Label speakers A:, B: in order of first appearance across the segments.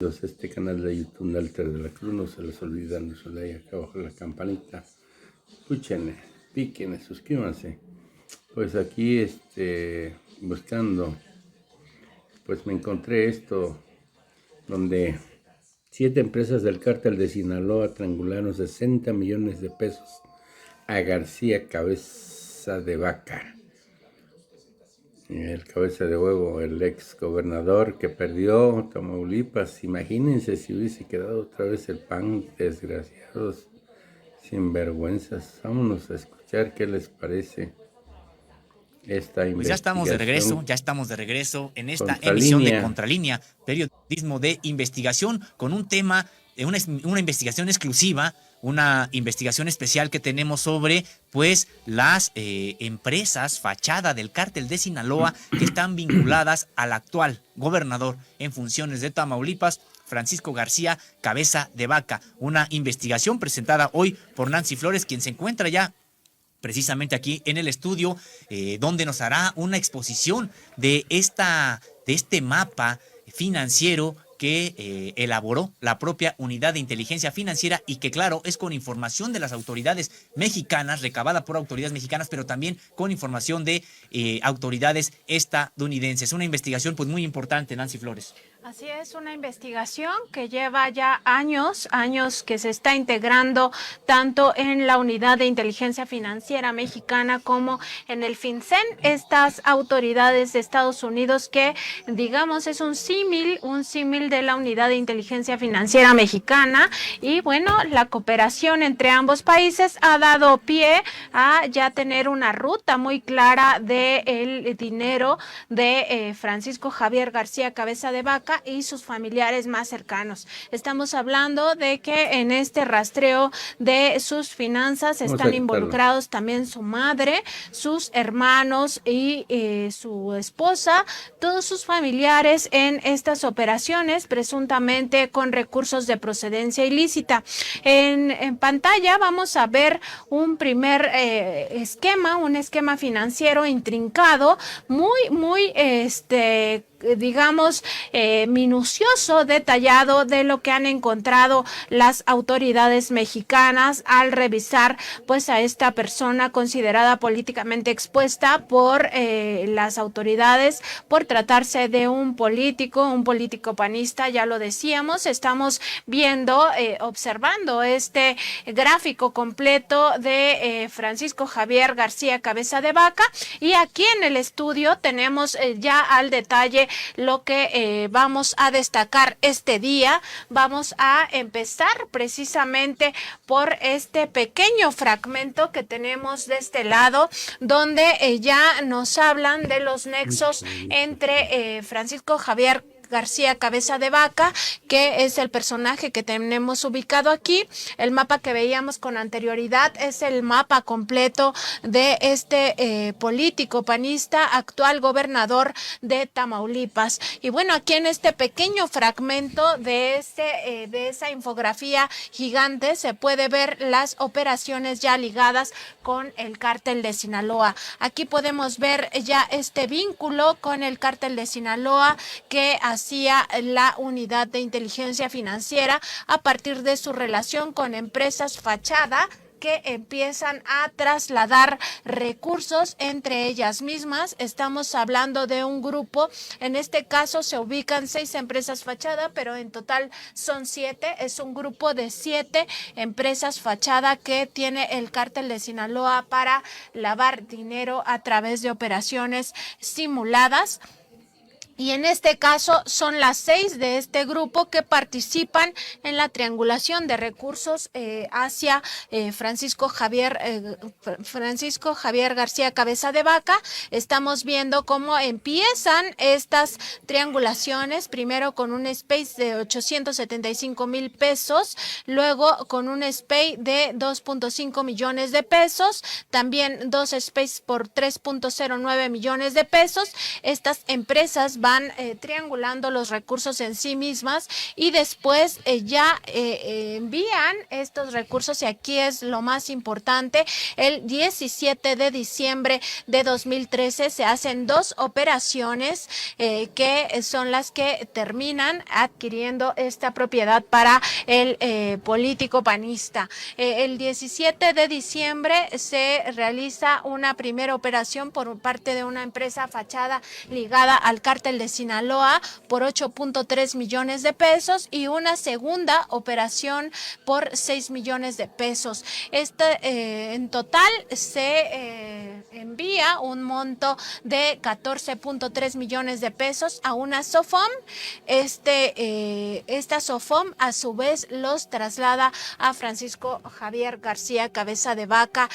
A: Este canal de YouTube de Alter de la Cruz, no se les olvida darle su like acá abajo la campanita, escuchen, piquen, suscríbanse. Pues aquí buscando, pues me encontré esto, donde 7 empresas del cártel de Sinaloa triangularon 60 millones de pesos a García Cabeza de Vaca, el cabeza de huevo, el ex gobernador que perdió Tamaulipas. Imagínense si hubiese quedado otra vez el PAN, desgraciados, sinvergüenzas. Vámonos a escuchar qué les parece esta investigación.
B: Pues ya estamos de regreso en esta emisión de Contralínea, periodismo de investigación, con un tema, una investigación exclusiva, una investigación especial que tenemos sobre, pues, las empresas fachada del cártel de Sinaloa que están vinculadas al actual gobernador en funciones de Tamaulipas, Francisco García Cabeza de Vaca. Una investigación presentada hoy por Nancy Flores, quien se encuentra ya precisamente aquí en el estudio, donde nos hará una exposición de este mapa financiero que elaboró la propia Unidad de Inteligencia Financiera y que, claro, es con información de las autoridades mexicanas, recabada por autoridades mexicanas, pero también con información de autoridades estadounidenses. Una investigación pues muy importante, Nancy Flores.
C: Así es, una investigación que lleva ya años que se está integrando tanto en la Unidad de Inteligencia Financiera Mexicana como en el FinCEN, estas autoridades de Estados Unidos que, digamos, es un símil de la Unidad de Inteligencia Financiera Mexicana. Y bueno, la cooperación entre ambos países ha dado pie a ya tener una ruta muy clara del dinero de Francisco Javier García Cabeza de Vaca y sus familiares más cercanos. Estamos hablando de que en este rastreo de sus finanzas están involucrados también su madre, sus hermanos y su esposa, todos sus familiares en estas operaciones, presuntamente con recursos de procedencia ilícita. En pantalla vamos a ver un primer esquema, un esquema financiero intrincado, muy digamos, minucioso, detallado de lo que han encontrado las autoridades mexicanas al revisar pues a esta persona considerada políticamente expuesta por las autoridades por tratarse de un político panista. Ya lo decíamos, estamos viendo, observando este gráfico completo de Francisco Javier García Cabeza de Vaca, y aquí en el estudio tenemos ya al detalle lo que vamos a destacar este día. Vamos a empezar precisamente por este pequeño fragmento que tenemos de este lado, donde ya nos hablan de los nexos entre Francisco Javier García Cabeza de Vaca, que es el personaje que tenemos ubicado aquí. El mapa que veíamos con anterioridad es el mapa completo de este político panista, actual gobernador de Tamaulipas. Y bueno, aquí en este pequeño fragmento de esa infografía gigante se puede ver las operaciones ya ligadas con el cártel de Sinaloa. Aquí podemos ver ya este vínculo con el cártel de Sinaloa que hacía la Unidad de Inteligencia Financiera a partir de su relación con empresas fachada que empiezan a trasladar recursos entre ellas mismas. Estamos hablando de un grupo, en este caso se ubican 6 empresas fachada, pero en total son 7. Es un grupo de 7 empresas fachada que tiene el cártel de Sinaloa para lavar dinero a través de operaciones simuladas. Y en este caso son las 6 de este grupo que participan en la triangulación de recursos hacia Francisco Javier García Cabeza de Vaca. Estamos viendo cómo empiezan estas triangulaciones, primero con un space de 875,000 pesos, luego con un space de 2.5 millones de pesos, también 2 spaces por 3.09 millones de pesos. Estas empresas van van triangulando los recursos en sí mismas y después ya envían estos recursos, y aquí es lo más importante. El 17 de diciembre de 2013 se hacen 2 operaciones que son las que terminan adquiriendo esta propiedad para el político panista. El 17 de diciembre se realiza una primera operación por parte de una empresa fachada ligada al cártel de Sinaloa por 8.3 millones de pesos y una segunda operación por 6 millones de pesos. En total se envía un monto de 14.3 millones de pesos a una SOFOM. Esta SOFOM a su vez los traslada a Francisco Javier García Cabeza de Vaca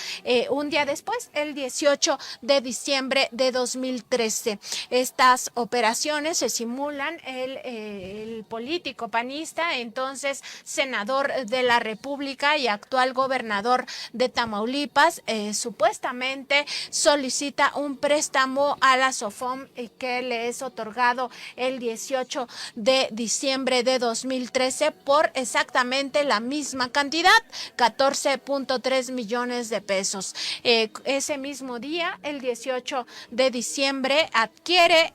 C: un día después, el 18 de diciembre de 2013. Estas operaciones se simulan el político panista, entonces senador de la República y actual gobernador de Tamaulipas, supuestamente solicita un préstamo a la SOFOM que le es otorgado el 18 de diciembre de 2013 por exactamente la misma cantidad, 14.3 millones de pesos. Ese mismo día, el 18 de diciembre, adquiere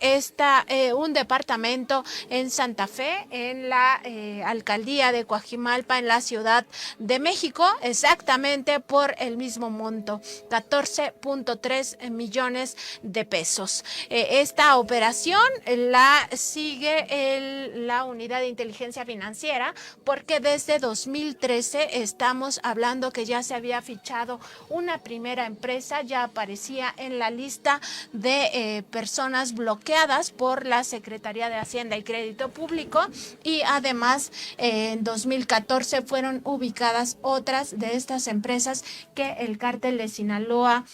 C: un departamento en Santa Fe, en la alcaldía de Coajimalpa, en la Ciudad de México, exactamente por el mismo monto, 14.3 millones de pesos. Esta operación la sigue la Unidad de Inteligencia Financiera, porque desde 2013 estamos hablando que ya se había fichado una primera empresa, ya aparecía en la lista de personas bloqueadas por la Secretaría de Hacienda y Crédito Público, y además en 2014 fueron ubicadas otras de estas empresas que el cártel de Sinaloa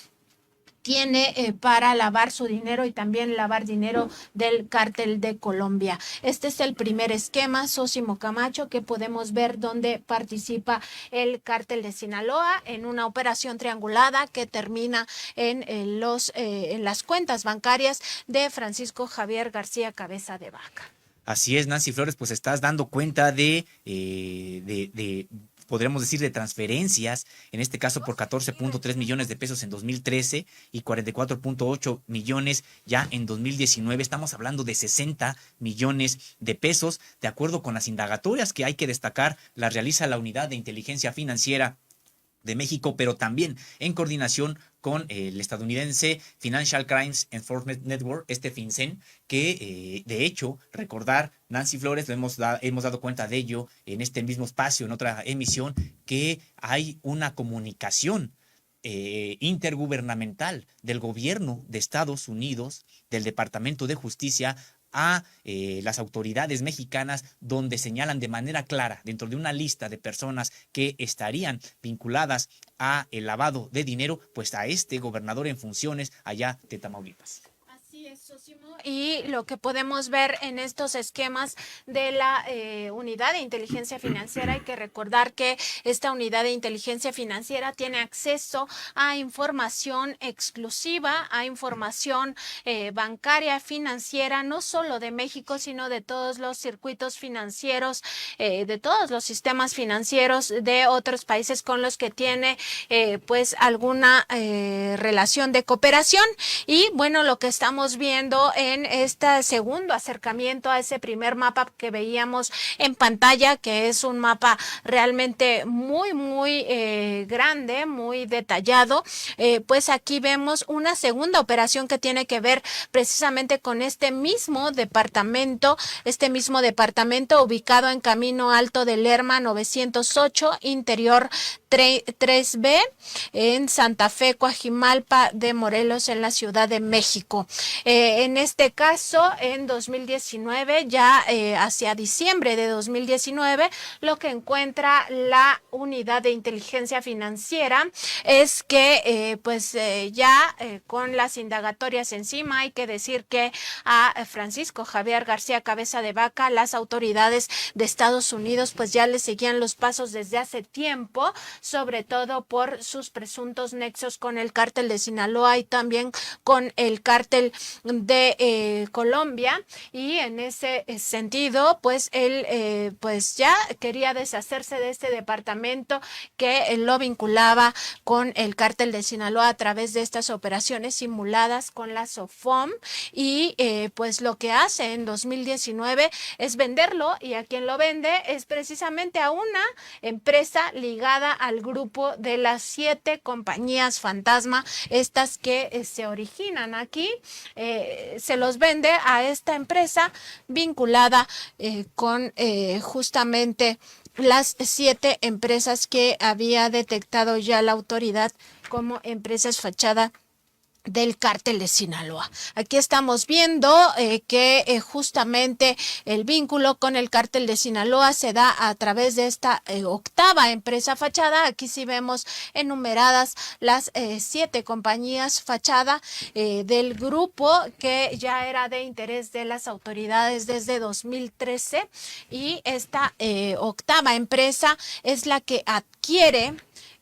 C: tiene para lavar su dinero y también lavar dinero del cártel de Colombia. Este es el primer esquema, Sósimo Camacho, que podemos ver donde participa el cártel de Sinaloa en una operación triangulada que termina en las cuentas bancarias de Francisco Javier García Cabeza de Vaca.
B: Así es, Nancy Flores, pues estás dando cuenta de podríamos decir, de transferencias, en este caso por 14.3 millones de pesos en 2013 y 44.8 millones ya en 2019. Estamos hablando de 60 millones de pesos, de acuerdo con las indagatorias que hay que destacar, las realiza la Unidad de Inteligencia Financiera de México, pero también en coordinación con el estadounidense Financial Crimes Enforcement Network, FinCEN, que de hecho, recordar, Nancy Flores, hemos dado cuenta de ello en este mismo espacio, en otra emisión, que hay una comunicación intergubernamental del gobierno de Estados Unidos, del Departamento de Justicia, a las autoridades mexicanas, donde señalan de manera clara, dentro de una lista de personas que estarían vinculadas a el lavado de dinero, pues a este gobernador en funciones allá de Tamaulipas.
C: Y lo que podemos ver en estos esquemas de la Unidad de Inteligencia Financiera, hay que recordar que esta Unidad de Inteligencia Financiera tiene acceso a información exclusiva, a información bancaria, financiera, no solo de México, sino de todos los circuitos financieros, de todos los sistemas financieros de otros países con los que tiene pues alguna relación de cooperación. Y bueno, lo que estamos viendo en este segundo acercamiento a ese primer mapa que veíamos en pantalla, que es un mapa realmente muy grande, muy detallado, pues aquí vemos una segunda operación que tiene que ver precisamente con este mismo departamento ubicado en Camino Alto de Lerma 908, interior 3B, en Santa Fe, Coajimalpa de Morelos, en la Ciudad de México. En este caso, en 2019, ya hacia diciembre de 2019, lo que encuentra la Unidad de Inteligencia Financiera es que con las indagatorias encima, hay que decir que a Francisco Javier García Cabeza de Vaca, las autoridades de Estados Unidos pues ya le seguían los pasos desde hace tiempo, sobre todo por sus presuntos nexos con el cártel de Sinaloa y también con el cártel de Colombia, y en ese sentido pues él pues ya quería deshacerse de este departamento que lo vinculaba con el cártel de Sinaloa a través de estas operaciones simuladas con la SOFOM, y pues lo que hace en 2019 es venderlo, y a quien lo vende es precisamente a una empresa ligada al grupo de las 7 compañías fantasma, estas que se originan aquí, se los vende a esta empresa vinculada con justamente las 7 empresas que había detectado ya la autoridad como empresas fachada del cártel de Sinaloa. Aquí estamos viendo que justamente el vínculo con el cártel de Sinaloa se da a través de esta octava empresa fachada. Aquí sí vemos enumeradas las 7 compañías fachada del grupo que ya era de interés de las autoridades desde 2013, y esta octava empresa es la que adquiere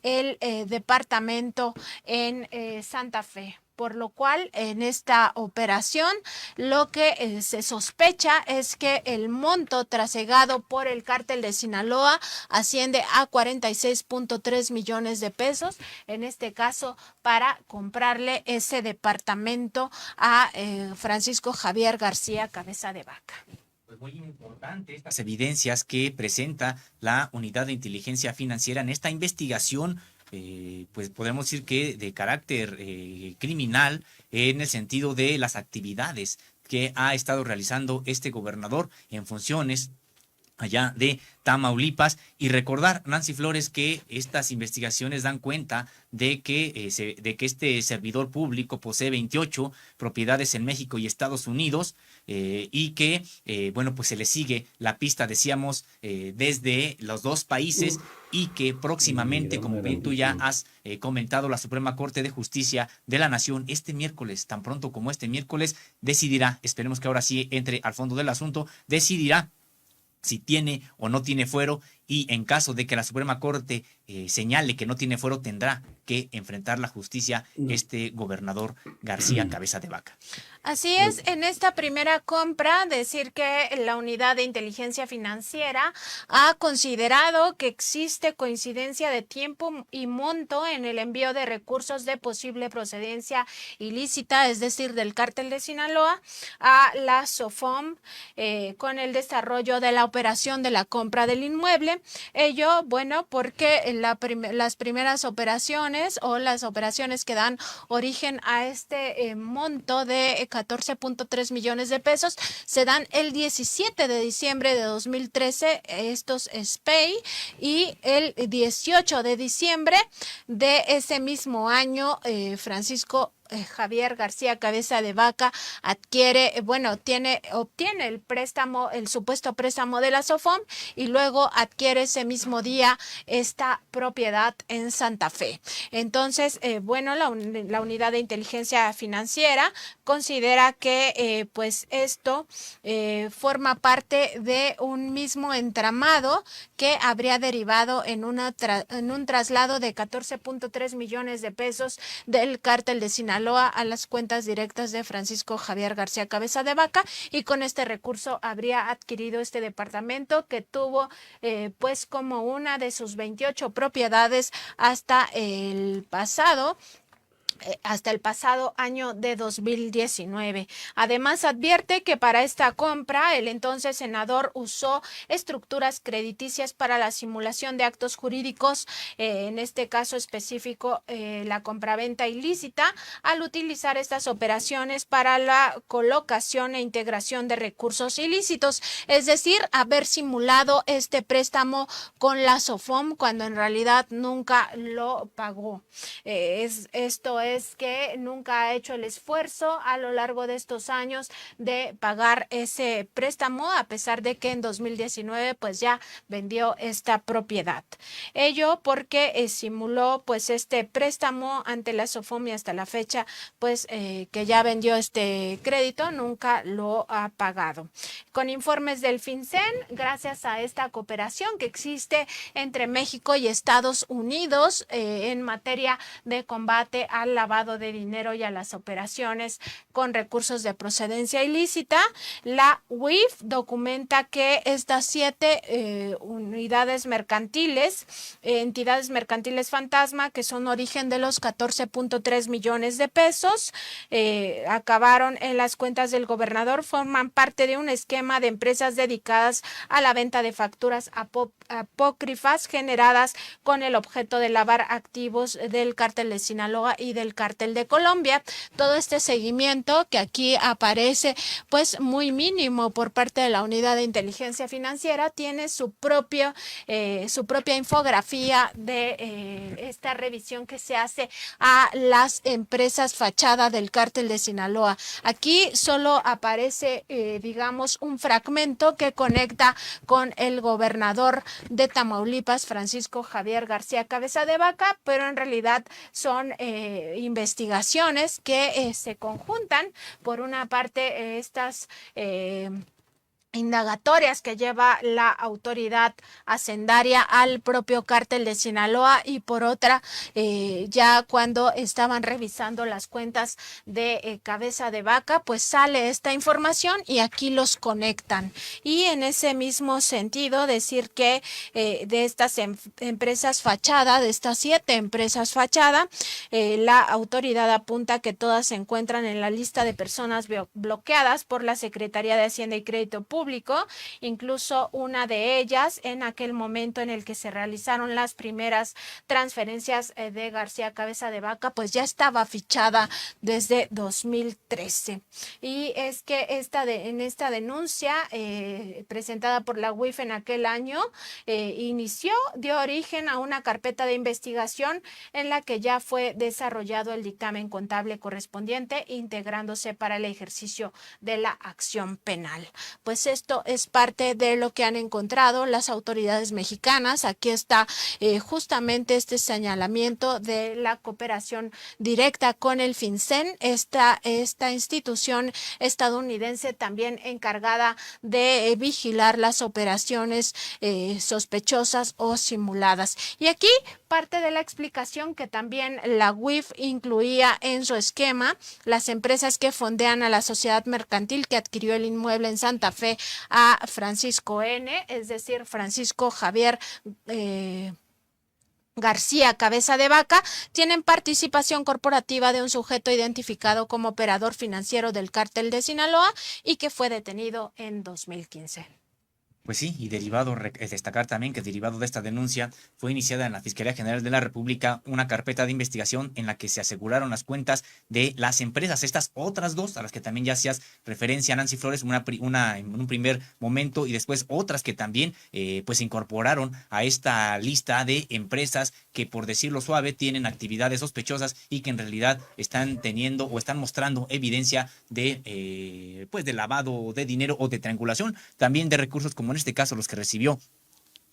C: el departamento en Santa Fe. Por lo cual, en esta operación, lo que se sospecha es que el monto trasegado por el cártel de Sinaloa asciende a 46.3 millones de pesos, en este caso para comprarle ese departamento a Francisco Javier García Cabeza de Vaca.
B: Pues muy importante estas evidencias que presenta la Unidad de Inteligencia Financiera en esta investigación, pues podemos decir que de carácter criminal, en el sentido de las actividades que ha estado realizando este gobernador en funciones allá de Tamaulipas. Y recordar, Nancy Flores, que estas investigaciones dan cuenta de que este servidor público posee 28 propiedades en México y Estados Unidos, y que, bueno, pues se le sigue la pista, decíamos, desde los 2 países, y que próximamente, como bien tú ya has comentado, la Suprema Corte de Justicia de la Nación este miércoles, tan pronto como este miércoles, decidirá, esperemos que ahora sí entre al fondo del asunto, decidirá si tiene o no tiene fuero, y en caso de que la Suprema Corte señale que no tiene fuero, tendrá que enfrentar la justicia este gobernador García Cabeza de Vaca.
C: Así es, en esta primera compra, decir que la Unidad de Inteligencia Financiera ha considerado que existe coincidencia de tiempo y monto en el envío de recursos de posible procedencia ilícita, es decir, del cártel de Sinaloa, a la SOFOM, con el desarrollo de la operación de la compra del inmueble. Ello, bueno, porque las primeras operaciones o las operaciones que dan origen a este monto de 14.3 millones de pesos se dan el 17 de diciembre de 2013, estos SPEI, y el 18 de diciembre de ese mismo año, Francisco Javier García Cabeza de Vaca obtiene el préstamo, el supuesto préstamo de la SOFOM, y luego adquiere ese mismo día esta propiedad en Santa Fe. Entonces, la Unidad de Inteligencia Financiera considera que pues esto forma parte de un mismo entramado que habría derivado en un traslado de 14.3 millones de pesos del cártel de Sinaloa a las cuentas directas de Francisco Javier García Cabeza de Vaca, y con este recurso habría adquirido este departamento que tuvo pues como una de sus 28 propiedades hasta el pasado año de 2019. Además, advierte que para esta compra el entonces senador usó estructuras crediticias para la simulación de actos jurídicos, en este caso específico la compraventa ilícita, al utilizar estas operaciones para la colocación e integración de recursos ilícitos, es decir, haber simulado este préstamo con la SOFOM cuando en realidad nunca lo pagó. Esto es que nunca ha hecho el esfuerzo a lo largo de estos años de pagar ese préstamo, a pesar de que en 2019 pues ya vendió esta propiedad. Ello porque simuló pues este préstamo ante la SOFOMI. Hasta la fecha pues que ya vendió este crédito, nunca lo ha pagado. Con informes del FinCEN, gracias a esta cooperación que existe entre México y Estados Unidos en materia de combate al lavado de dinero y a las operaciones con recursos de procedencia ilícita, la UIF documenta que estas 7 unidades mercantiles, entidades mercantiles fantasma, que son origen de los 14.3 millones de pesos, acabaron en las cuentas del gobernador, forman parte de un esquema de empresas dedicadas a la venta de facturas apócrifas generadas con el objeto de lavar activos del cártel de Sinaloa y del cártel de Colombia. Todo este seguimiento que aquí aparece pues muy mínimo por parte de la Unidad de Inteligencia Financiera tiene su propia infografía de esta revisión que se hace a las empresas fachada del cártel de Sinaloa. Aquí solo aparece digamos un fragmento que conecta con el gobernador de Tamaulipas, Francisco Javier García Cabeza de Vaca, pero en realidad son investigaciones que se conjuntan. Por una parte, estas indagatorias que lleva la autoridad hacendaria al propio cártel de Sinaloa, y por otra ya cuando estaban revisando las cuentas de Cabeza de Vaca pues sale esta información y aquí los conectan. Y en ese mismo sentido decir que de estas empresas fachada, de estas 7 empresas fachada, la autoridad apunta que todas se encuentran en la lista de personas bloqueadas por la Secretaría de Hacienda y Crédito Público. Incluso una de ellas, en aquel momento en el que se realizaron las primeras transferencias de García Cabeza de Vaca, pues ya estaba fichada desde 2013. Y es que en esta denuncia presentada por la UIF en aquel año, dio origen a una carpeta de investigación en la que ya fue desarrollado el dictamen contable correspondiente, integrándose para el ejercicio de la acción penal. Pues esto es parte de lo que han encontrado las autoridades mexicanas. Aquí está justamente este señalamiento de la cooperación directa con el FinCEN, esta institución estadounidense también encargada de vigilar las operaciones sospechosas o simuladas. Y aquí parte de la explicación que también la UIF incluía en su esquema: las empresas que fondean a la sociedad mercantil que adquirió el inmueble en Santa Fe a Francisco N., es decir, Francisco Javier García Cabeza de Vaca, tienen participación corporativa de un sujeto identificado como operador financiero del cártel de Sinaloa y que fue detenido en 2015.
B: Pues sí, y destacar también que derivado de esta denuncia fue iniciada en la Fiscalía General de la República una carpeta de investigación en la que se aseguraron las cuentas de las empresas, estas otras 2 a las que también ya hacías referencia, Nancy Flores, una en un primer momento, y después otras que también pues se incorporaron a esta lista de empresas que, por decirlo suave, tienen actividades sospechosas y que en realidad están teniendo o están mostrando evidencia de pues de lavado de dinero o de triangulación también de recursos, como en este caso los que recibió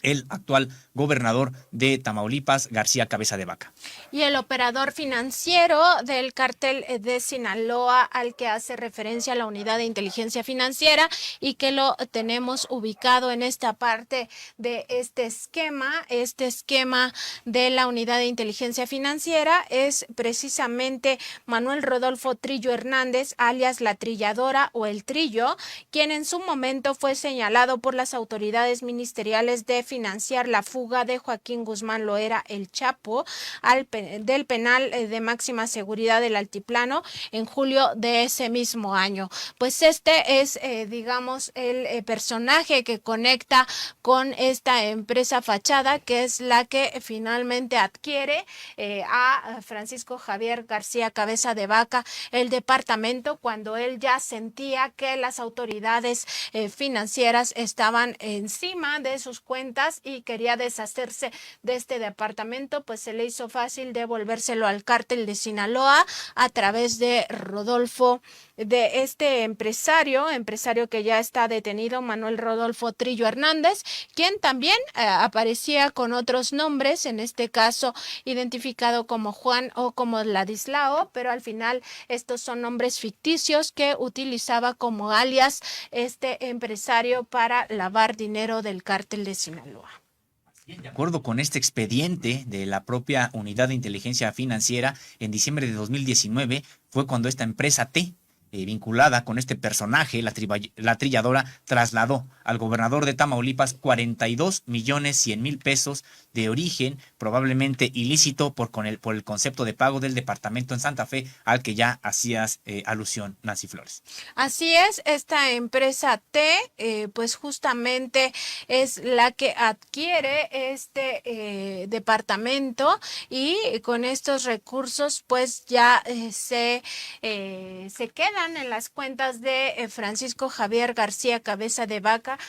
B: el actual gobernador de Tamaulipas, García Cabeza de Vaca.
C: Y el operador financiero del cártel de Sinaloa, al que hace referencia la Unidad de Inteligencia Financiera y que lo tenemos ubicado en esta parte de este esquema de la Unidad de Inteligencia Financiera, es precisamente Manuel Rodolfo Trillo Hernández, alias La Trilladora o El Trillo, quien en su momento fue señalado por las autoridades ministeriales de financiar la fuga de Joaquín Guzmán Loera, el Chapo, del penal de máxima seguridad del Altiplano en julio de ese mismo año. Pues este es, digamos, el personaje que conecta con esta empresa fachada, que es la que finalmente adquiere a Francisco Javier García Cabeza de Vaca el departamento, cuando él ya sentía que las autoridades financieras estaban encima de sus cuentas cuentas y quería deshacerse de este departamento, pues se le hizo fácil devolvérselo al cártel de Sinaloa a través de Rodolfo, de este empresario que ya está detenido, Manuel Rodolfo Trillo Hernández, quien también aparecía con otros nombres, en este caso identificado como Juan o como Ladislao, pero al final estos son nombres ficticios que utilizaba como alias este empresario para lavar dinero del cártel de Sinaloa.
B: De acuerdo con este expediente de la propia Unidad de Inteligencia Financiera, en diciembre de 2019 fue cuando esta empresa T, vinculada con este personaje, la trilladora, trasladó al gobernador de Tamaulipas 42.100.000 pesos de origen probablemente ilícito por el concepto de pago del departamento en Santa Fe al que ya hacías alusión, Nancy Flores.
C: Así es, esta empresa T, pues justamente es la que adquiere este departamento y con estos recursos pues ya se quedan en las cuentas de Francisco Javier García Cabeza de Vaca,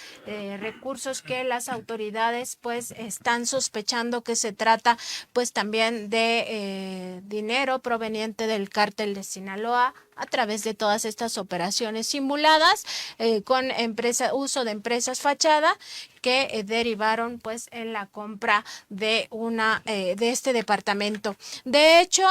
C: recursos que las autoridades pues están sospechando que se trata pues también de dinero proveniente del cártel de Sinaloa a través de todas estas operaciones simuladas con uso de empresas fachada que derivaron pues en la compra de de este departamento. De hecho,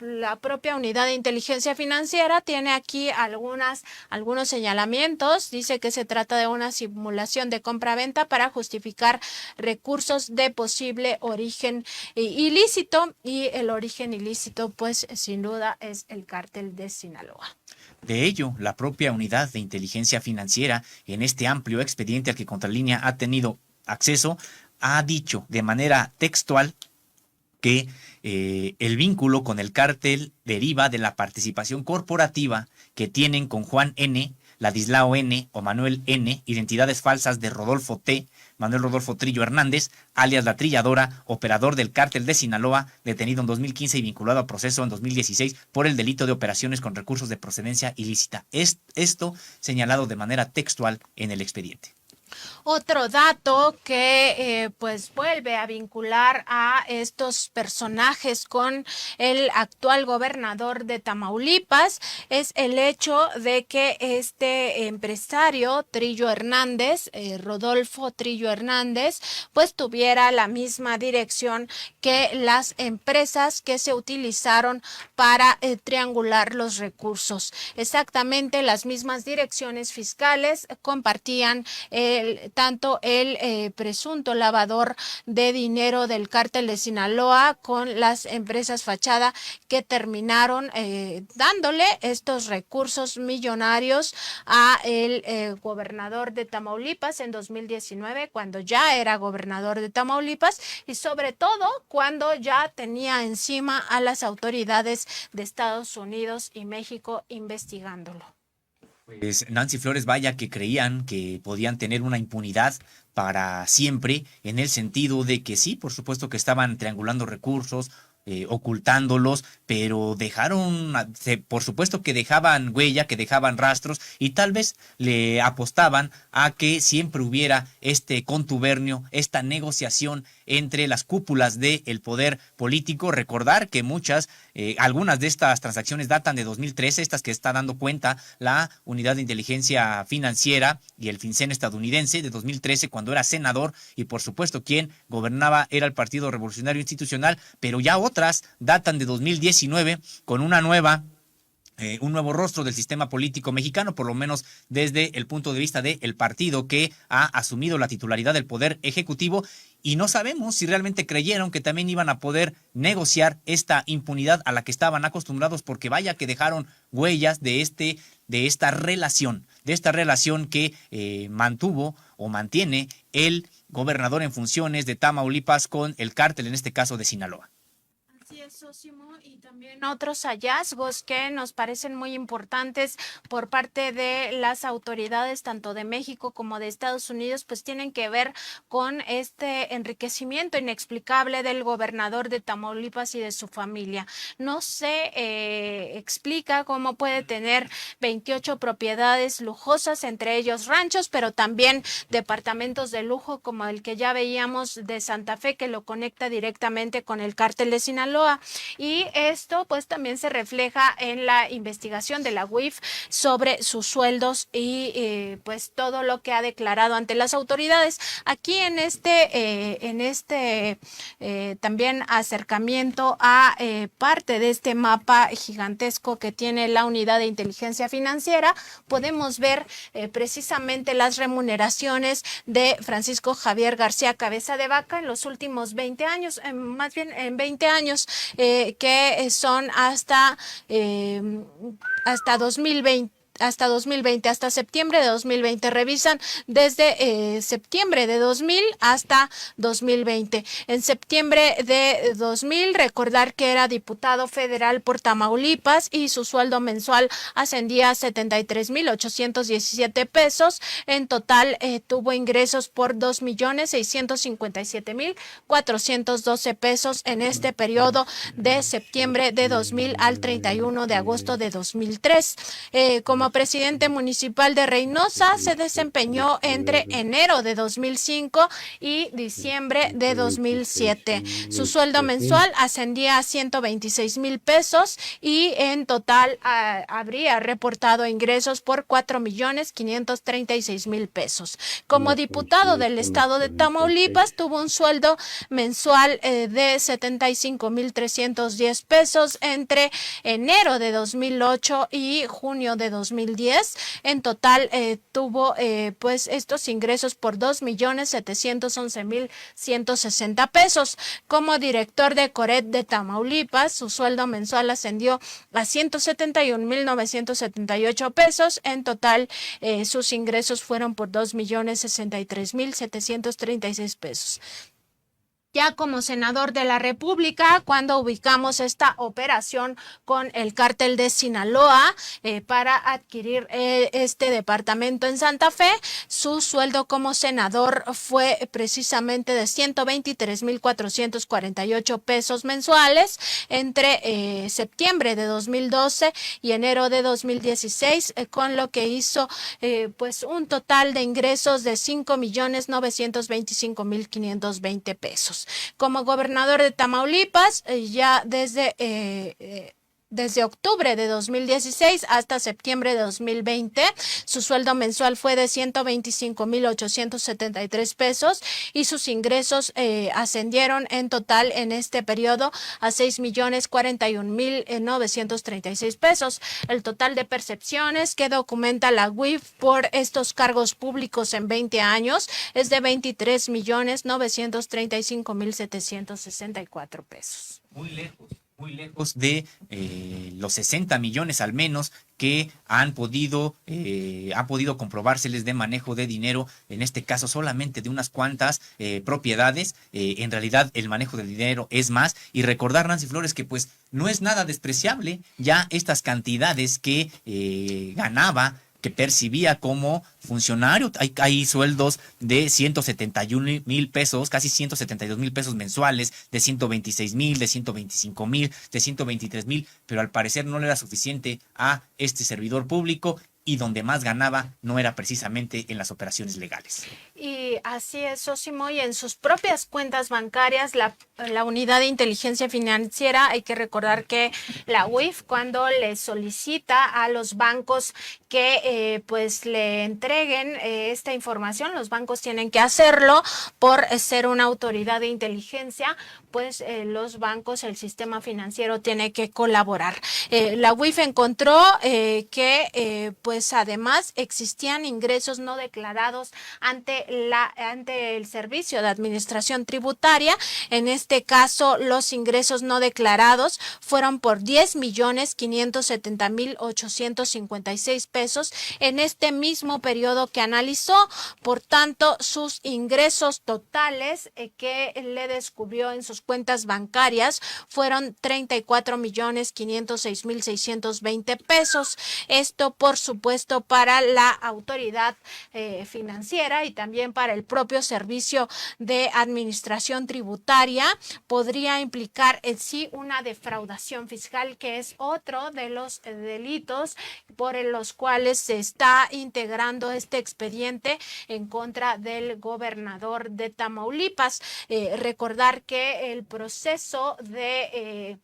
C: la propia Unidad de Inteligencia Financiera tiene aquí algunos señalamientos. Dice que se trata de una simulación de compra-venta para justificar recursos de posible origen ilícito, y el origen ilícito pues sin duda es el cártel de Sinaloa.
B: De ello, la propia Unidad de Inteligencia Financiera, en este amplio expediente al que Contralínea ha tenido acceso, ha dicho de manera textual que el vínculo con el cártel deriva de la participación corporativa que tienen con Juan N., Ladislao N. o Manuel N., identidades falsas de Rodolfo T., Manuel Rodolfo Trillo Hernández, alias La Trilladora, operador del cártel de Sinaloa, detenido en 2015 y vinculado a proceso en 2016 por el delito de operaciones con recursos de procedencia ilícita. Esto señalado de manera textual en el expediente.
C: Otro dato que pues vuelve a vincular a estos personajes con el actual gobernador de Tamaulipas es el hecho de que este empresario Trillo Hernández, Rodolfo Trillo Hernández, pues tuviera la misma dirección que las empresas que se utilizaron para triangular los recursos. Exactamente las mismas direcciones fiscales compartían tanto el presunto lavador de dinero del cártel de Sinaloa con las empresas fachada que terminaron dándole estos recursos millonarios a el gobernador de Tamaulipas en 2019, cuando ya era gobernador de Tamaulipas, y sobre todo cuando ya tenía encima a las autoridades de Estados Unidos y México investigándolo.
B: Pues Nancy Flores, vaya que creían que podían tener una impunidad para siempre, en el sentido de que sí, por supuesto que estaban triangulando recursos, ocultándolos, pero por supuesto que dejaban huella, que dejaban rastros, y tal vez le apostaban a que siempre hubiera este contubernio, esta negociación entre las cúpulas del poder político. Recordar que algunas de estas transacciones datan de 2013, estas que está dando cuenta la Unidad de Inteligencia Financiera y el FinCEN estadounidense de 2013, cuando era senador, y por supuesto quien gobernaba era el Partido Revolucionario Institucional, pero ya otras datan de 2019 con un nuevo rostro del sistema político mexicano, por lo menos desde el punto de vista del partido que ha asumido la titularidad del Poder Ejecutivo, y no sabemos si realmente creyeron que también iban a poder negociar esta impunidad a la que estaban acostumbrados, porque vaya que dejaron huellas de esta relación que mantuvo o mantiene el gobernador en funciones de Tamaulipas con el cártel, en este caso de Sinaloa.
C: Así es, Sósimo, y también otros hallazgos que nos parecen muy importantes por parte de las autoridades tanto de México como de Estados Unidos, pues tienen que ver con este enriquecimiento inexplicable del gobernador de Tamaulipas y de su familia. No se explica cómo puede tener 28 propiedades lujosas, entre ellos ranchos, pero también departamentos de lujo como el que ya veíamos de Santa Fe, que lo conecta directamente con el cártel de Sinaloa. Y esto pues también se refleja en la investigación de la UIF sobre sus sueldos y pues todo lo que ha declarado ante las autoridades. Aquí en este también acercamiento a parte de este mapa gigantesco que tiene la Unidad de Inteligencia Financiera, podemos ver precisamente las remuneraciones de Francisco Javier García Cabeza de Vaca en los últimos 20 años, más bien en 20 años, que son hasta 2020. Hasta septiembre de 2020. Revisan desde septiembre de 2000 hasta 2020. En septiembre de 2000, recordar que era diputado federal por Tamaulipas y su sueldo mensual ascendía a 73,817 pesos. En total tuvo ingresos por 2,657,412 pesos en este periodo de septiembre de 2000 al 31 de agosto de 2003. Como presidente municipal de Reynosa, se desempeñó entre enero de 2005 y diciembre de 2007. Su sueldo mensual ascendía a 126,000 pesos y en total habría reportado ingresos por 4,536,000 pesos. Como diputado del estado de Tamaulipas, tuvo un sueldo mensual de 75,310 pesos entre enero de 2008 y junio de 2010. En total tuvo pues estos ingresos por 2,711,160 pesos. Como director de Coret de Tamaulipas, su sueldo mensual ascendió a 171,978 pesos. En total sus ingresos fueron por 2,063,736 pesos. Ya como senador de la República, cuando ubicamos esta operación con el cártel de Sinaloa para adquirir este departamento en Santa Fe, su sueldo como senador fue precisamente de 123,448 pesos mensuales entre septiembre de 2012 y enero de 2016, con lo que hizo pues un total de ingresos de 5,925,520 pesos. Como gobernador de Tamaulipas, ya desde octubre de 2016 hasta septiembre de 2020, su sueldo mensual fue de 125,873 pesos y sus ingresos ascendieron en total en este periodo a 6,041,936 pesos. El total de percepciones que documenta la UIF por estos cargos públicos en 20 años es de 23,935,764 pesos.
B: Muy lejos de los 60 millones al menos que ha podido comprobárseles de manejo de dinero, en este caso solamente de unas cuantas propiedades. En realidad el manejo del dinero es más, y recordar, Nancy Flores, que pues no es nada despreciable ya estas cantidades que ganaba, que percibía como funcionario. Hay sueldos de 171,000 pesos, casi 172,000 pesos mensuales, de 126,000, de 125,000, de 123,000, pero al parecer no le era suficiente a este servidor público, y donde más ganaba no era precisamente en las operaciones legales.
C: Y así es, Sósimo, y en sus propias cuentas bancarias, la Unidad de Inteligencia Financiera, hay que recordar que la UIF, cuando le solicita a los bancos que pues le entreguen esta información, los bancos tienen que hacerlo por ser una autoridad de inteligencia, pues los bancos, el sistema financiero tiene que colaborar. La UIF encontró que pues además existían ingresos no declarados ante el Servicio de Administración Tributaria. En este caso, los ingresos no declarados fueron por 10,570,856 pesos pesos en este mismo periodo que analizó. Por tanto, sus ingresos totales que le descubrió en sus cuentas bancarias fueron 34.506.620 pesos. Esto, por supuesto, para la autoridad financiera y también para el propio Servicio de Administración Tributaria podría implicar en sí una defraudación fiscal, que es otro de los delitos por los cuales se está integrando este expediente en contra del gobernador de Tamaulipas. Recordar que el proceso de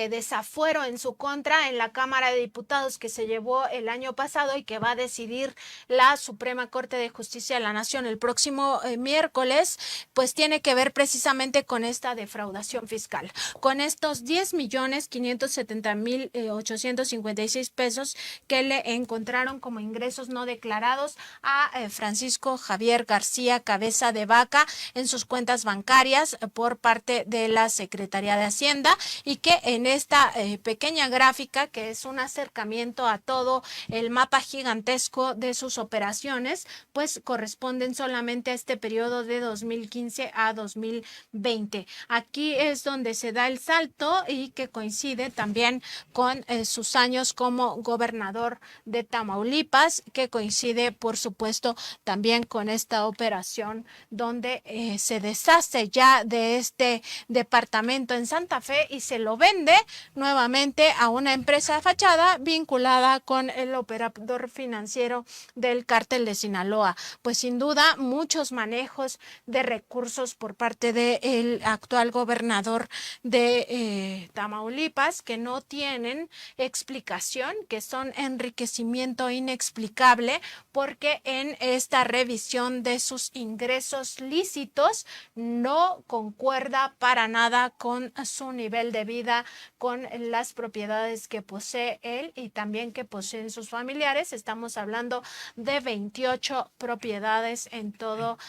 C: desafuero en su contra en la Cámara de Diputados que se llevó el año pasado y que va a decidir la Suprema Corte de Justicia de la Nación el próximo miércoles, pues tiene que ver precisamente con esta defraudación fiscal, con estos 10.570.856 pesos que le encontraron como ingresos no declarados a Francisco Javier García Cabeza de Vaca en sus cuentas bancarias por parte de la Secretaría de Hacienda, y que en esta pequeña gráfica, que es un acercamiento a todo el mapa gigantesco de sus operaciones, pues corresponden solamente a este periodo de 2015 a 2020. Aquí es donde se da el salto y que coincide también con sus años como gobernador de Tamaulipas, que coincide por supuesto también con esta operación donde se deshace ya de este departamento en Santa Fe y se lo vende nuevamente a una empresa fachada vinculada con el operador financiero del cártel de Sinaloa. Pues sin duda muchos manejos de recursos por parte del actual gobernador de Tamaulipas que no tienen explicación, que son enriquecimiento inexplicable, porque en esta revisión de sus ingresos lícitos no concuerda para nada con su nivel de vida, con las propiedades que posee él y también que poseen sus familiares. Estamos hablando de 28 propiedades en todo,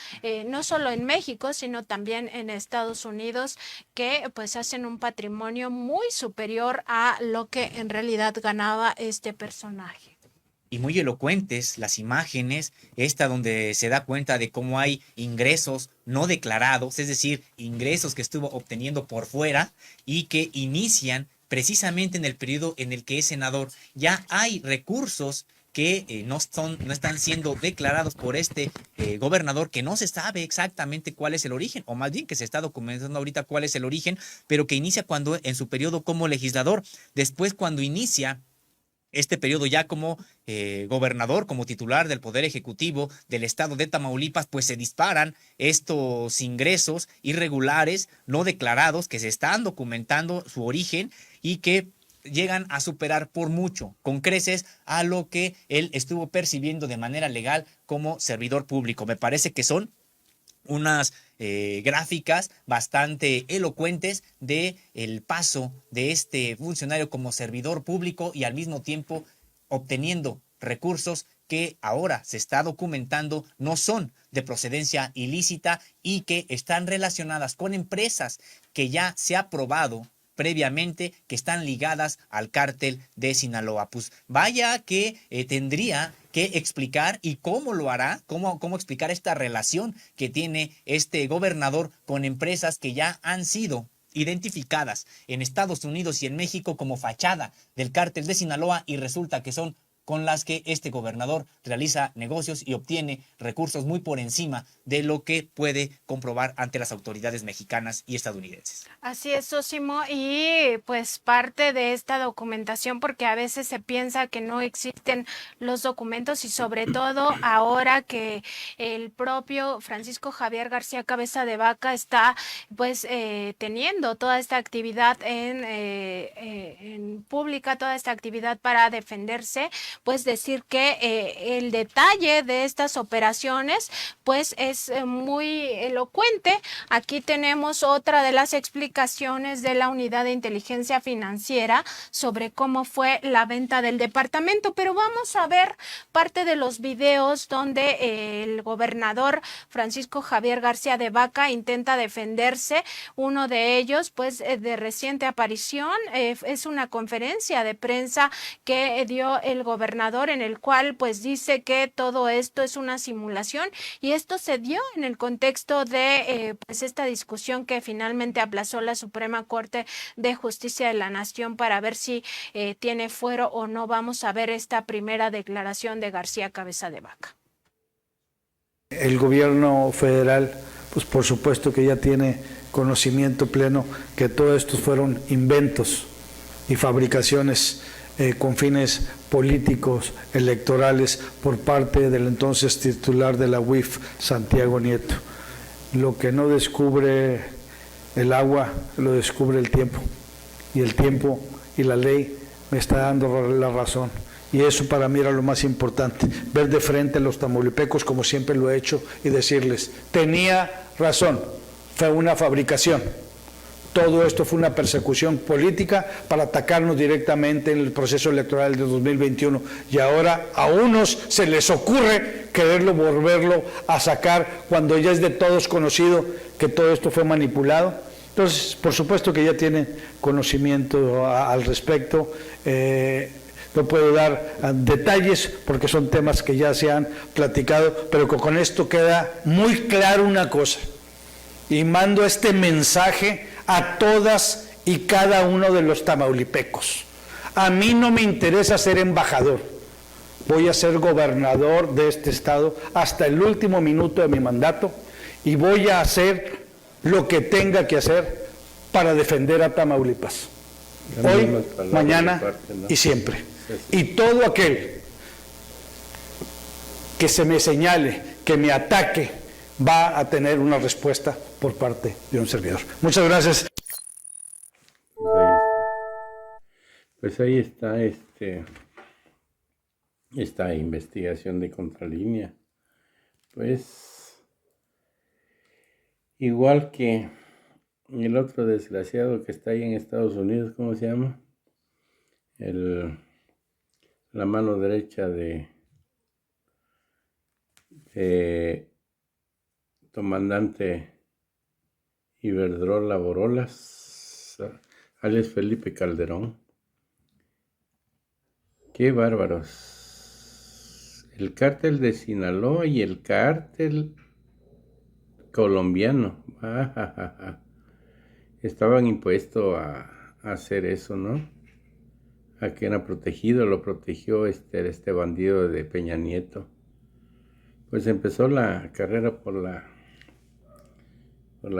C: no solo en México, sino también en Estados Unidos, que pues hacen un patrimonio muy superior a lo que en realidad ganaba este personaje.
B: Y muy elocuentes las imágenes, esta donde se da cuenta de cómo hay ingresos no declarados, es decir, ingresos que estuvo obteniendo por fuera y que inician precisamente en el periodo en el que es senador. Ya hay recursos que no están siendo declarados por este gobernador, que no se sabe exactamente cuál es el origen, o más bien que se está documentando ahorita cuál es el origen, pero que inicia cuando en su periodo como legislador. Después, cuando inicia este periodo ya como gobernador, como titular del Poder Ejecutivo del estado de Tamaulipas, pues se disparan estos ingresos irregulares, no declarados, que se están documentando su origen y que llegan a superar por mucho, con creces, a lo que él estuvo percibiendo de manera legal como servidor público. Me parece que son unas gráficas bastante elocuentes de el paso de este funcionario como servidor público y al mismo tiempo obteniendo recursos que ahora se está documentando no son de procedencia ilícita y que están relacionadas con empresas que ya se ha probado previamente que están ligadas al cártel de Sinaloa. Pues vaya que tendría que explicar y cómo lo hará, cómo explicar esta relación que tiene este gobernador con empresas que ya han sido identificadas en Estados Unidos y en México como fachada del cártel de Sinaloa, y resulta que son con las que este gobernador realiza negocios y obtiene recursos muy por encima de lo que puede comprobar ante las autoridades mexicanas y estadounidenses.
C: Así es, Sosimo, y pues parte de esta documentación, porque a veces se piensa que no existen los documentos y sobre todo ahora que el propio Francisco Javier García Cabeza de Vaca está pues teniendo toda esta actividad en pública, toda esta actividad para defenderse, pues decir que el detalle de estas operaciones pues es muy elocuente. Aquí tenemos otra de las explicaciones de la Unidad de Inteligencia Financiera sobre cómo fue la venta del departamento, pero vamos a ver parte de los videos donde el gobernador Francisco Javier García de Vaca intenta defenderse. Uno de ellos, pues de reciente aparición, es una conferencia de prensa que dio el gobernador en el cual pues dice que todo esto es una simulación, y esto se dio en el contexto de pues esta discusión que finalmente aplazó la Suprema Corte de Justicia de la Nación para ver si tiene fuero o no. Vamos a ver esta primera declaración de García Cabeza de Vaca.
D: El gobierno federal, pues por supuesto que ya tiene conocimiento pleno que todos estos fueron inventos y fabricaciones con fines políticos, electorales, por parte del entonces titular de la UIF, Santiago Nieto. Lo que no descubre el agua, lo descubre el tiempo. Y el tiempo y la ley me está dando la razón. Y eso para mí era lo más importante, ver de frente a los tamaulipecos como siempre lo he hecho y decirles, tenía razón, fue una fabricación. Todo esto fue una persecución política para atacarnos directamente en el proceso electoral de 2021 y ahora a unos se les ocurre quererlo volverlo a sacar cuando ya es de todos conocido que todo esto fue manipulado. Entonces, por supuesto que ya tienen conocimiento al respecto. No puedo dar detalles porque son temas que ya se han platicado, pero con esto queda muy claro una cosa. Y mando este mensaje a todas y cada uno de los tamaulipecos. A mí no me interesa ser embajador. Voy a ser gobernador de este estado hasta el último minuto de mi mandato y voy a hacer lo que tenga que hacer para defender a Tamaulipas. Hoy, mañana y siempre. Y todo aquel que se me señale, que me ataque, va a tener una respuesta por parte de un servidor. Muchas gracias.
A: Pues ahí está esta investigación de Contralínea. Pues igual que el otro desgraciado que está ahí en Estados Unidos, ¿cómo se llama? La mano derecha de comandante Iberdrola Borolas, alias Felipe Calderón. ¡Qué bárbaros! El cártel de Sinaloa y el cártel colombiano estaban impuestos a hacer eso, ¿no? A que era protegido, lo protegió este bandido de Peña Nieto. Pues empezó la carrera por la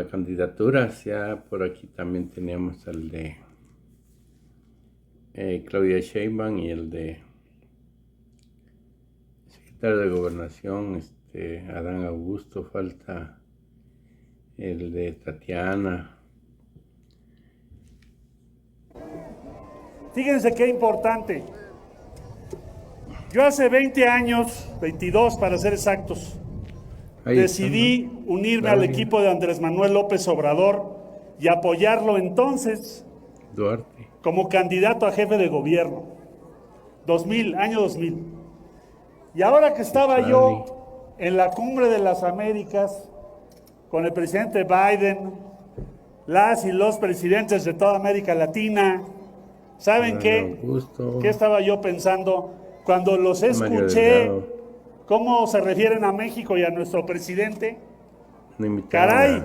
A: candidatura. Ya por aquí también teníamos el de Claudia Sheinbaum y el de secretario de Gobernación, Adán Augusto. Falta el de Tatiana.
E: Fíjense qué importante. Yo hace 20 años, 22 para ser exactos, decidí unirme al equipo de Andrés Manuel López Obrador y apoyarlo entonces
A: Duarte
E: como candidato a jefe de gobierno. Año 2000. Y ahora que estaba yo en la Cumbre de las Américas con el presidente Biden, las y los presidentes de toda América Latina, ¿saben qué? ¿Qué estaba yo pensando cuando los escuché cómo se refieren a México y a nuestro presidente? Caray,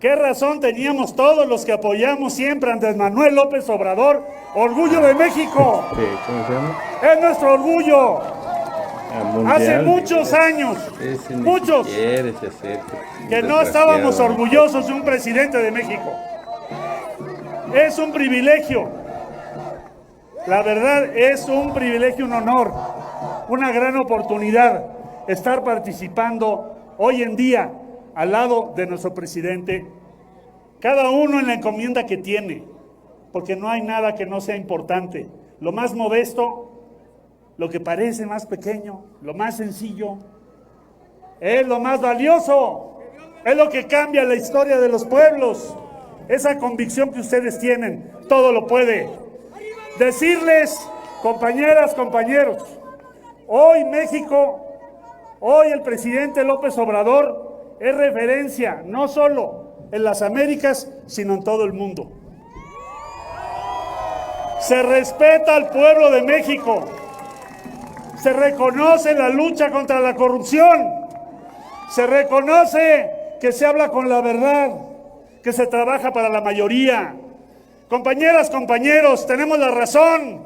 E: qué razón teníamos todos los que apoyamos siempre a Andrés Manuel López Obrador. Orgullo de México.
A: ¿Cómo se llama?
E: Es nuestro orgullo. Hace muchos años, muchos, que no estábamos orgullosos de un presidente de México. Es un privilegio. La verdad es un privilegio, un honor, una gran oportunidad estar participando hoy en día al lado de nuestro presidente, cada uno en la encomienda que tiene, porque no hay nada que no sea importante. Lo más modesto lo que parece más pequeño, lo más sencillo, es lo más valioso, es lo que cambia la historia de los pueblos. Esa convicción que ustedes tienen, todo lo puede. Decirles, compañeras, compañeros, hoy México, hoy el presidente López Obrador es referencia, no solo en las Américas, sino en todo el mundo. Se respeta al pueblo de México, se reconoce la lucha contra la corrupción, se reconoce que se habla con la verdad, que se trabaja para la mayoría. Compañeras, compañeros, tenemos la razón.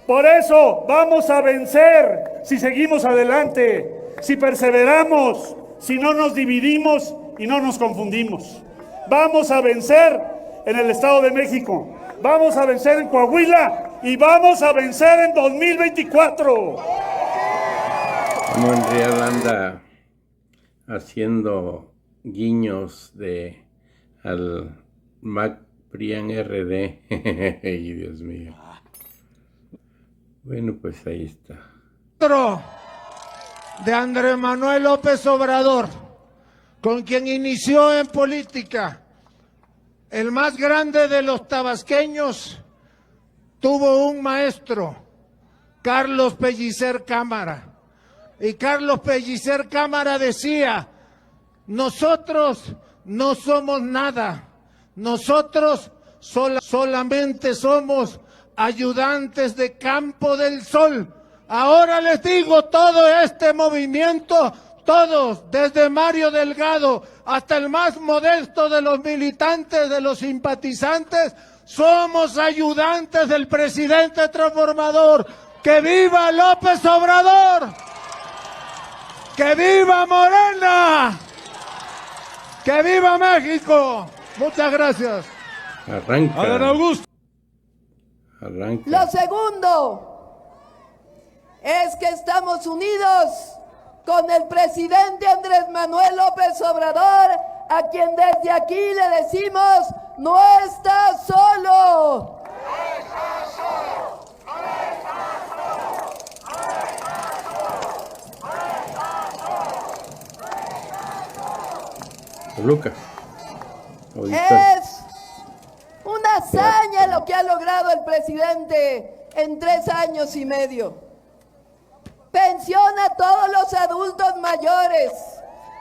E: Por eso vamos a vencer si seguimos adelante, si perseveramos, si no nos dividimos y no nos confundimos. Vamos a vencer en el Estado de México, vamos a vencer en Coahuila y vamos a vencer en 2024.
A: Como en real anda haciendo guiños al Mac Prian RD. Ay, Dios mío. Bueno, pues ahí está.
F: De Andrés Manuel López Obrador, con quien inició en política, el más grande de los tabasqueños, tuvo un maestro, Carlos Pellicer Cámara. Y Carlos Pellicer Cámara decía: nosotros no somos nada, nosotros solamente somos ayudantes de campo del sol. Ahora les digo, todo este movimiento, todos, desde Mario Delgado hasta el más modesto de los militantes, de los simpatizantes, somos ayudantes del presidente transformador. ¡Que viva López Obrador! ¡Que viva Morena! ¡Que viva México! Muchas gracias.
A: Arranca.
F: A don Augusto.
A: Arranca.
G: Lo segundo es que estamos unidos con el presidente Andrés Manuel López Obrador, a quien desde aquí le decimos: no está solo.
A: Lucas.
G: Es una hazaña lo que ha logrado el presidente en 3 años y medio. Pensiona a todos los adultos mayores,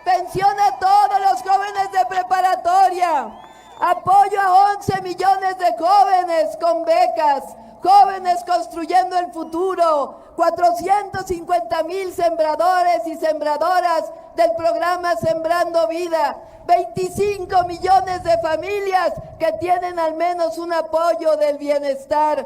G: pensiona a todos los jóvenes de preparatoria, apoyo a 11 millones de jóvenes con becas, jóvenes construyendo el futuro, 450,000 sembradores y sembradoras del programa Sembrando Vida, 25 millones de familias que tienen al menos un apoyo del bienestar.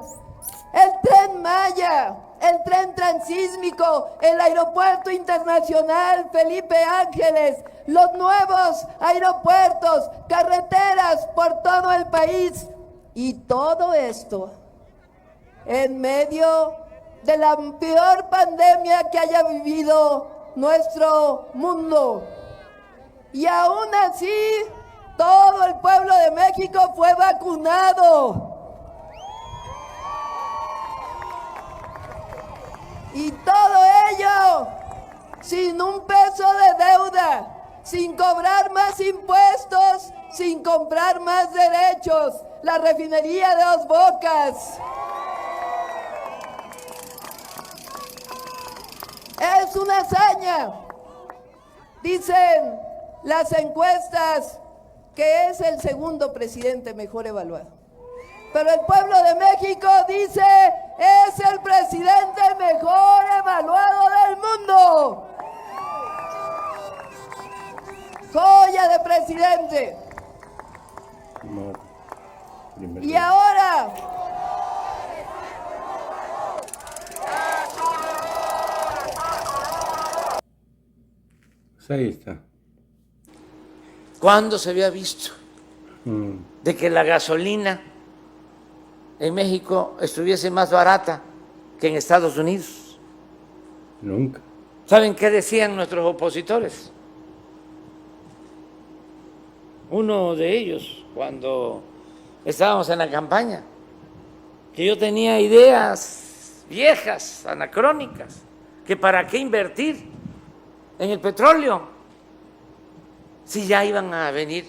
G: El Tren Maya, el tren transísmico, el aeropuerto internacional Felipe Ángeles, los nuevos aeropuertos, carreteras por todo el país. Y todo esto en medio de la peor pandemia que haya vivido nuestro mundo. Y aún así, todo el pueblo de México fue vacunado. Y todo ello sin un peso de deuda, sin cobrar más impuestos, sin comprar más derechos. La refinería de Dos Bocas es una hazaña. Dicen las encuestas que es el segundo presidente mejor evaluado. Pero el pueblo de México dice: es el presidente mejor evaluado del mundo. Joya de presidente. Y ahora,
A: Pues ahí está.
H: ¿Cuándo se había visto de que la gasolina en México estuviese más barata que en Estados Unidos?
A: Nunca.
H: ¿Saben qué decían nuestros opositores? Uno de ellos, cuando estábamos en la campaña, que yo tenía ideas viejas, anacrónicas, que para qué invertir en el petróleo si ya iban a venir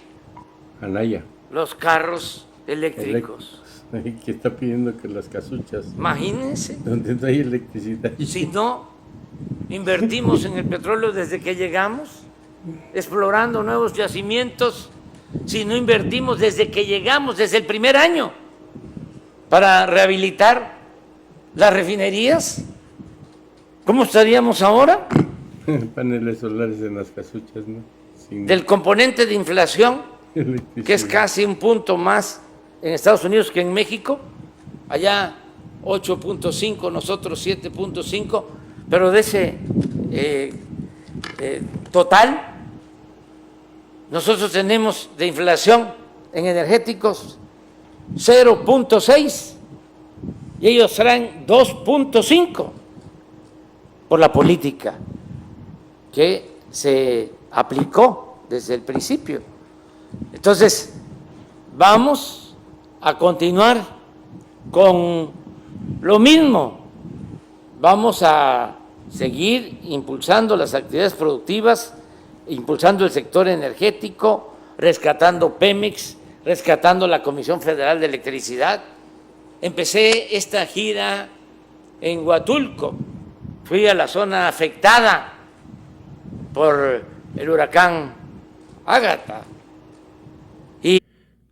A: Anaya.
H: los carros eléctricos.
A: Que está pidiendo que las casuchas,
H: Imagínense,
A: donde no hay electricidad.
H: si no invertimos en el petróleo desde que llegamos, explorando nuevos yacimientos, si no invertimos desde que llegamos, desde el primer año, para rehabilitar las refinerías, ¿cómo estaríamos ahora?
A: Paneles solares en las casuchas, ¿no? Sin
H: Del componente de inflación,
A: electricidad.
H: que es casi un punto más en Estados Unidos que en México, allá 8.5, nosotros 7.5, pero de ese total, nosotros tenemos de inflación en energéticos 0.6 y ellos traen 2.5 por la política que se aplicó desde el principio. Entonces, vamos a continuar con lo mismo. Vamos a seguir impulsando las actividades productivas, impulsando el sector energético, rescatando Pemex, rescatando la Comisión Federal de Electricidad. Empecé esta gira en Huatulco, fui a la zona afectada por el huracán Ágata.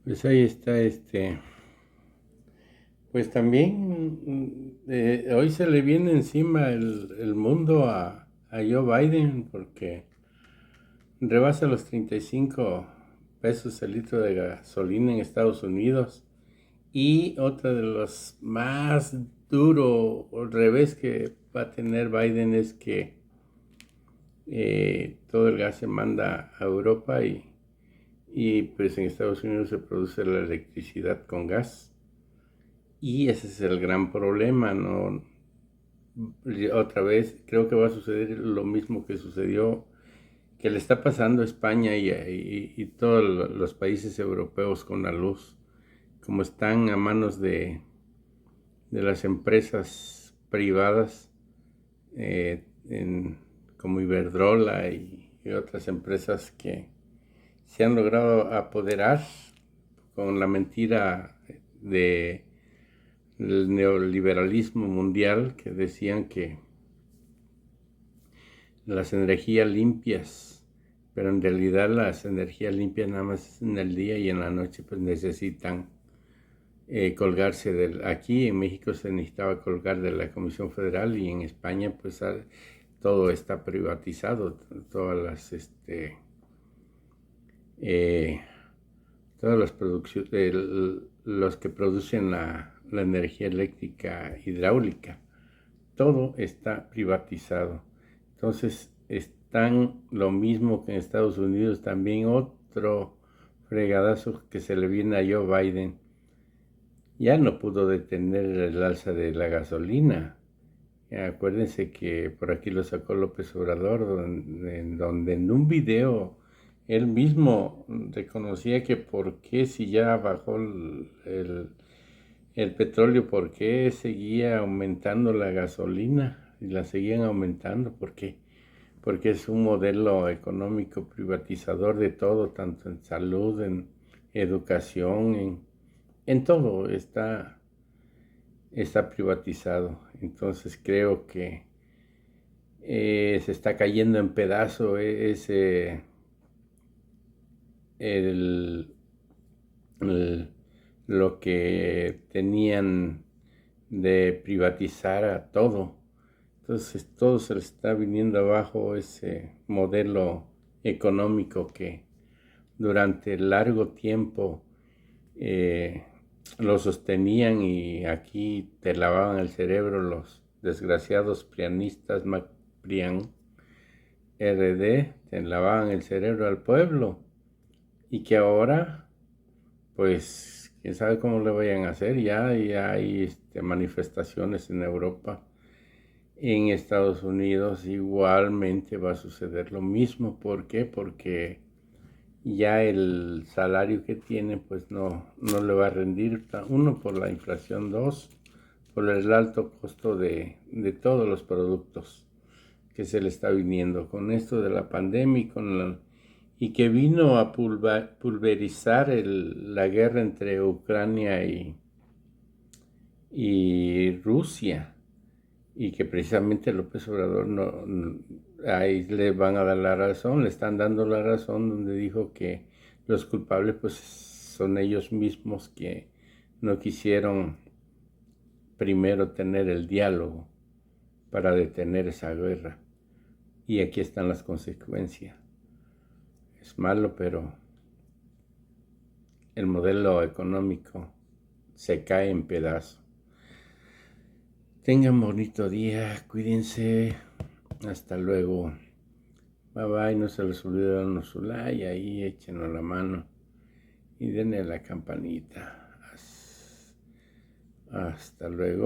A: Pues ahí está pues también hoy se le viene encima el mundo a Joe Biden porque rebasa los 35 pesos el litro de gasolina en Estados Unidos y otro de los más duro o revés que va a tener Biden es que todo el gas se manda a Europa y pues en Estados Unidos se produce la electricidad con gas. Y ese es el gran problema, ¿no? Otra vez, creo que va a suceder lo mismo que sucedió, que le está pasando a España y todos los países europeos con la luz, como están a manos de las empresas privadas, como Iberdrola y otras empresas que se han logrado apoderar con la mentira del neoliberalismo mundial que decían que las energías limpias, pero en realidad las energías limpias nada más en el día y en la noche pues necesitan colgarse aquí en México se necesitaba colgar de la Comisión Federal y en España pues todo está privatizado, todas las todas las producciones, los que producen la energía eléctrica hidráulica, todo está privatizado. Entonces están lo mismo que en Estados Unidos, también otro fregadazo que se le viene a Joe Biden. Ya no pudo detener el alza de la gasolina. Acuérdense que por aquí lo sacó López Obrador, donde en un video él mismo reconocía que por qué si ya bajó el petróleo, por qué seguía aumentando la gasolina y la seguían aumentando, ¿por qué? Porque es un modelo económico privatizador de todo, tanto en salud, en educación, en todo está privatizado. Entonces creo que se está cayendo en pedazos lo que tenían de privatizar a todo. Entonces todo se le está viniendo abajo ese modelo económico que durante largo tiempo lo sostenían y aquí te lavaban el cerebro los desgraciados prianistas, PRIAN, RD, te lavaban el cerebro al pueblo y que ahora pues quién sabe cómo le vayan a hacer. Ya hay manifestaciones en Europa, en Estados Unidos igualmente va a suceder lo mismo. ¿Por qué? Porque ya el salario que tiene pues no le va a rendir, uno por la inflación, dos por el alto costo de todos los productos que se le está viniendo con esto de la pandemia y que vino a pulverizar la guerra entre Ucrania y Rusia, y que precisamente López Obrador ahí le van a dar la razón, le están dando la razón, donde dijo que los culpables pues son ellos mismos, que no quisieron primero tener el diálogo para detener esa guerra. Y aquí están las consecuencias. Es malo, pero el modelo económico se cae en pedazos. Tengan bonito día, cuídense, hasta luego. Bye bye, no se les olvide darnos su like, ahí échenos la mano y denle la campanita. Hasta luego.